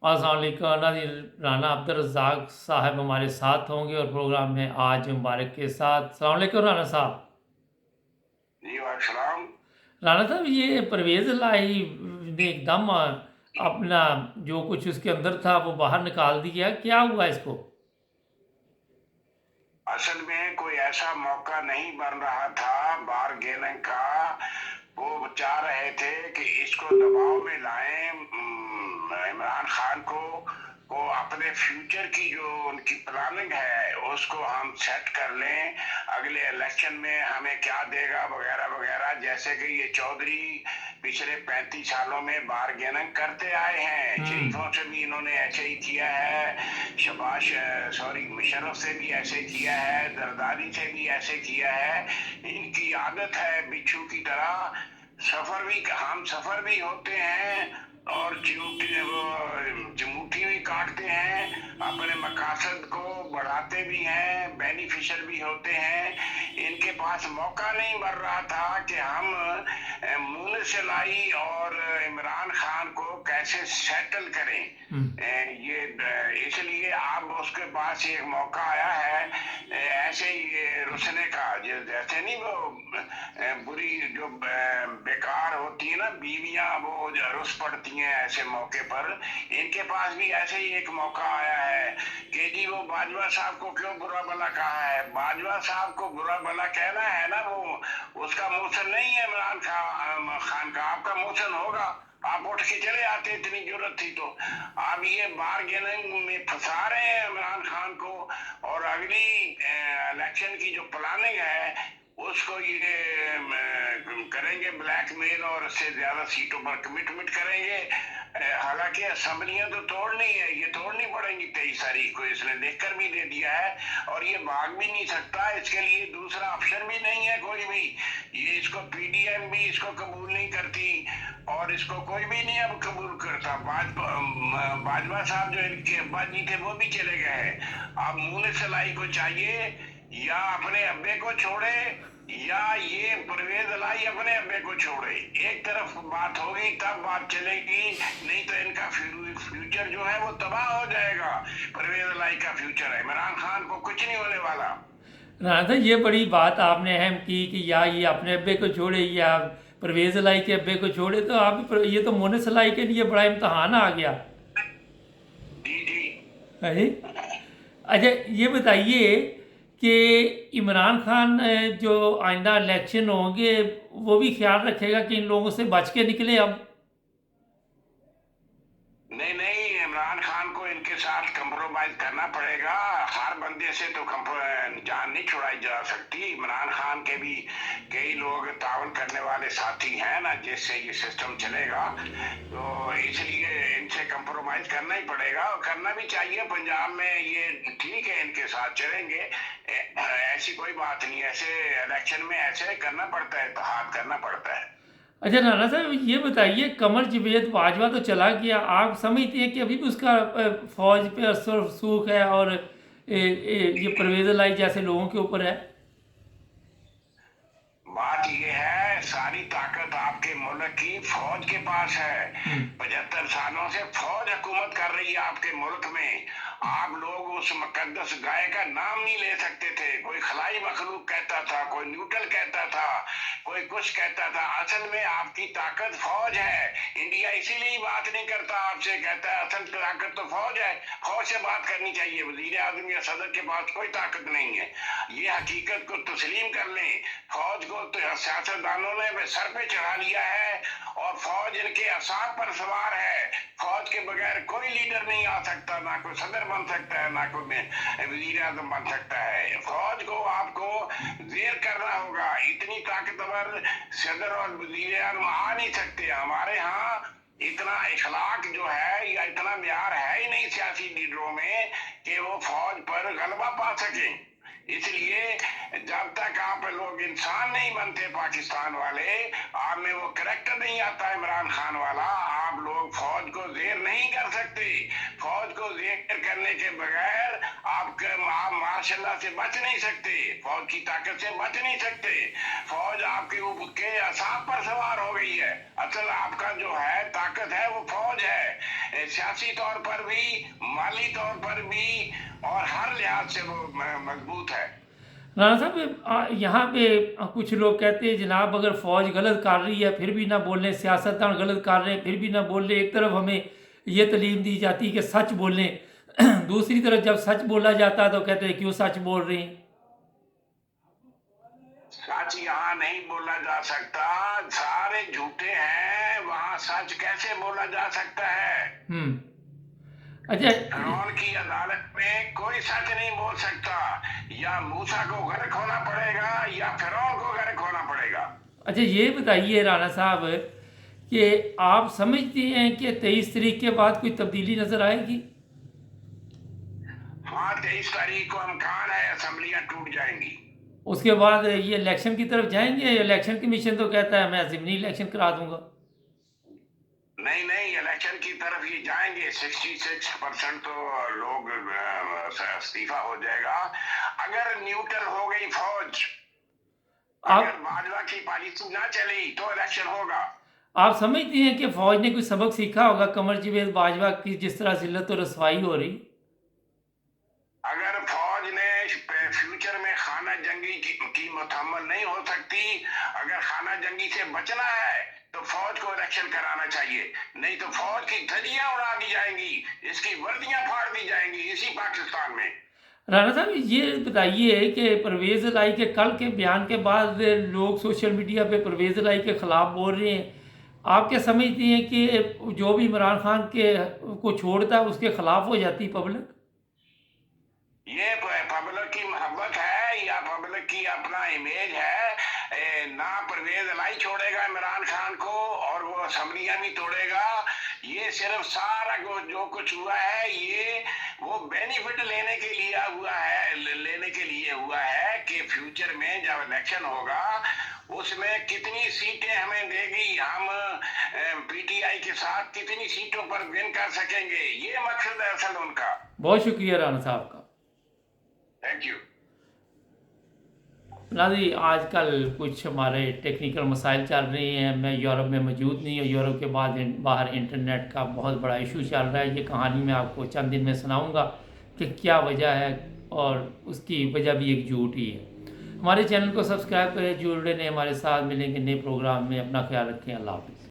अस्सलाम वालेकुम नाज़रीन। राना अब्दुल रज़्ज़ाक साहब हमारे साथ होंगे और प्रोग्राम में आज मुबारक के साथ। अस्सलाम वालेकुम राना साहब। जी वालेकुम। राना साहब, ये परवेज़ इलाही ने एकदम अपना जो कुछ उसके अंदर था वो बाहर निकाल दिया, क्या हुआ इसको? असल में कोई ऐसा मौका नहीं बन रहा था बारगेनिंग का। वो चाह रहे थे कि इसको दबाव में लाएं, इमरान खान को अपने फ्यूचर की जो उनकी प्लानिंग है उसको हम सेट कर लें। अगले इलेक्शन में हमें क्या देगा वगैरह वगैरह, जैसे कि ये चौधरी पिछले 35 सालों में बारगेनिंग करते आए हैं। हुँ। शरीफों से भी इन्होंने ऐसे ही किया है, शबाश सॉरी मुशर्रफ से भी ऐसे किया है, जरदारी से भी ऐसे किया है। इनकी आदत है बिच्छू की तरह सफर भी, हम सफर भी होते हैं और चिमटी वो चिमूटी भी काटते हैं, अपने मकासद को बढ़ाते भी हैं, बेनिफिशियल भी होते हैं। इनके पास मौका नहीं बन रहा था कि हम मूनसिलाई और इमरान खान को कैसे सेटल करें। हुँ। इसलिए अब उसके पास एक मौका आया है, ऐसे ही रुसने का, जैसे नहीं वो बुरी जो बेकार होती है ना बीवियां, वो जो रुस पड़ती हैं ऐसे मौके पर। इनके पास भी ऐसे ही एक मौका आया है कि जी वो बाजवा साहब को क्यों बुरा भला कहा है। बाजवा साहब को बुरा भला कहना है ना, वो उसका मोशन नहीं है इमरान खान का। आपका मोशन होगा, आप उठ के चले आते, इतनी जरूरत थी तो। आप ये बारगेनिंग में फंसा रहे हैं इमरान खान को, और अगली इलेक्शन की जो प्लानिंग है उसको ये करेंगे ब्लैकमेल, और उससे ज्यादा सीटों पर कमिटमेंट करेंगे। हालांकि असेंबलियां तो तोड़नी है, ये तोड़नी पड़ेंगी 23 तारीख को, इसने लिखकर भी दे दिया है। और ये भाग भी नहीं सकता, इसके लिए दूसरा ऑप्शन भी नहीं है कोई भी। ये इसको पीडीएम भी इसको कबूल नहीं करती, और इसको कोई भी नहीं अब कबूल करता। बाजवा साहब जो इनके अब्बा जी थे वो भी चले गए हैं। अब मुंह सलाई को चाहिए या अपने अब्बे को छोड़े, या ये परवेज लाई अपने अब्बे को छोड़े। एक तरफ बात होगी तब बात चलेगी, नहीं तो इनका फ्यूचर जो है वो तबाह हो जाएगा। परवेज लाई का फ्यूचर है, इमरान खान को कुछ नहीं होने वाला। राना साहब, ये बड़ी बात आपने अहम की कि या ये अपने अब्बे को छोड़े या परवेज़ इलाही के अब्बे को छोड़े, तो आप ये तो मोनिस इलाही के लिए बड़ा इम्तहान आ गया। जी जी। है जी? अच्छा, ये बताइए कि इमरान खान जो आइंदा इलेक्शन होंगे वो भी ख्याल रखेगा कि इन लोगों से बच के निकले अब। नहीं नहीं, इमरान खान को इनके साथ कंप्रोमाइज करना पड़ेगा। हर बंदे से तो जान नहीं छुड़ाई जा सकती। इमरान खान के भी कई लोग तावन करने वाले साथी हैं ना, जिससे ये सिस्टम चलेगा। तो इसलिए इनसे कंप्रोमाइज करना ही पड़ेगा, और करना भी चाहिए। पंजाब में ये ठीक है, इनके साथ चलेंगे, ऐसी कोई बात नहीं। ऐसे इलेक्शन में ऐसे करना पड़ता है, इत्तेहाद करना पड़ता है। अच्छा राणा साहब, ये बताइए, कमर जावेद बाजवा तो चला गया, आप समझते हैं कि अभी भी उसका फौज पे असर रसूख है और ये परवेज़ इलाही जैसे लोगों के ऊपर है? बात यह है, सारी ताकत आपके मुल्क की फौज के पास है। हम्म। 75 सालों से फौज हुकूमत कर रही है आपके मुल्क में। आप लोग उस मुकद्दस गाय का नाम नहीं ले सकते थे। कोई खलाई मखलूक कहता था, कोई न्यूट्रल कहता था, कोई कुछ कहता था। असल में आपकी ताकत फौज है। इंडिया इसीलिए बात नहीं करता आपसे, कहता है असल ताकत तो फौज है, फौज से बात करनी चाहिए। वजीर आजम या सदर के पास कोई ताकत नहीं है। ये हकीकत को तस्लीम कर लें। फौज को तो सियासतदानों ने सर पे चढ़ा लिया है, और फौज इनके असाब पर सवार है। फौज के बगैर कोई लीडर नहीं आ सकता, ना कोई सदर बन सकता है, ना कोई वजीर आजम बन सकता है। फौज को आपको जेर करना होगा। इतनी ताकतवर सदर और वजीर आजम आ नहीं सकते हमारे यहाँ। इतना इखलाक जो है या इतना म्यार है ही नहीं सियासी लीडरों में कि वो फौज पर गलबा पा सके। इसलिए जब तक आप लोग इंसान नहीं बनते पाकिस्तान वाले, आप में वो करैक्टर नहीं आता इमरान खान वाला, आप लोग फौज को जेर नहीं कर सकते। फौज को जेर करने के बगैर आप मार्शल्लाह से बच नहीं सकते, फौज की ताकत से बच नहीं सकते। फौज आपके ऊपर के असाब पर सवार हो गई है। असल आपका जो है ताकत है वो फौज है, सियासी तौर पर भी, माली तौर पर भी, और हर लिहाज से वो मजबूत है। राणा साहब यहाँ पे कुछ लोग कहते हैं जनाब अगर फ़ौज गलत कर रही है फिर भी ना बोलें, सियासतदान गलत कर रहे हैं फिर भी ना बोलें। एक तरफ हमें ये तालीम दी जाती है कि सच बोलें, दूसरी तरफ जब सच बोला जाता है तो कहते हैं क्यों सच बोल रहे हैं। सच यहाँ नहीं बोला जा सकता, सारे झूठे हैं, वहां सच कैसे बोला जा सकता है? अच्छा, फिरौन की अदालत में कोई सच नहीं बोल सकता, या मूसा को गर्क होना पड़ेगा या फिरौन को गर्क होना पड़ेगा। अच्छा ये बताइए राणा साहब कि आप समझते हैं कि 23 तारीख के बाद कोई तब्दीली नजर आएगी? हाँ, 23 तारीख को इम्कान है असेंबलियां टूट जाएंगी। उसके बाद ये इलेक्शन की तरफ जाएंगे? इलेक्शन कमीशन तो कहता है मैं ज़िमनी इलेक्शन करा दूंगा। नहीं नहीं, इलेक्शन की तरफ ये जाएंगे। 66% तो लोग इस्तीफा हो जाएगा। अगर न्यूट्रल हो गई फौज, अगर बाजवा की पॉलिसी ना चली तो इलेक्शन होगा। आप समझते हैं कि फौज ने कोई सबक सीखा होगा कमर जावेद बाजवा की जिस तरह जिल्लत और रसवाई हो रही? अगर फौज ने फ्यूचर में खाना जंगी की मुतहम्मल नहीं हो सकती, अगर खाना जंगी से बचना है तो फौज को इलेक्शन कराना चाहिए, नहीं तो फौज की धज्जियां उड़ा दी जाएंगी, इसकी वर्दियां फाड़ दी जाएंगी इसी पाकिस्तान में। राणा साहब ये बताइए कि परवेज़ इलाही के कल के बयान के बाद लोग सोशल मीडिया पे परवेज़ इलाही के ख़िलाफ़ बोल रहे हैं। आप क्या समझते हैं कि जो भी इमरान खान के को छोड़ता है उसके ख़िलाफ़ हो जाती पब्लिक? ये पब्लिक की मोहब्बत है या पब्लिक की अपना इमेज है? ना परवेज इलाही छोड़ेगा इमरान खान को और वो असेंबलियां भी तोड़ेगा। ये सिर्फ सारा जो कुछ हुआ है ये वो बेनिफिट लेने के लिए हुआ है कि फ्यूचर में जब इलेक्शन होगा उसमें कितनी सीटें हमें देगी, हम पीटीआई के साथ कितनी सीटों पर विन कर सकेंगे, ये मकसद है असल उनका। बहुत शुक्रिया राणा साहब का। Thank you. नाज़रीन आजकल कुछ हमारे टेक्निकल मसाइल चल रहे हैं, मैं यूरोप में मौजूद नहीं हूँ, यूरोप के बाद बाहर इंटरनेट का बहुत बड़ा इशू चल रहा है। ये कहानी मैं आपको चंद दिन में सुनाऊंगा कि क्या वजह है और उसकी वजह भी एक झूठ ही है। हमारे चैनल को सब्सक्राइब करें, जुड़े रहें हमारे साथ, मिलेंगे नए प्रोग्राम में। अपना ख्याल रखें, अल्लाह हाफ़िज़।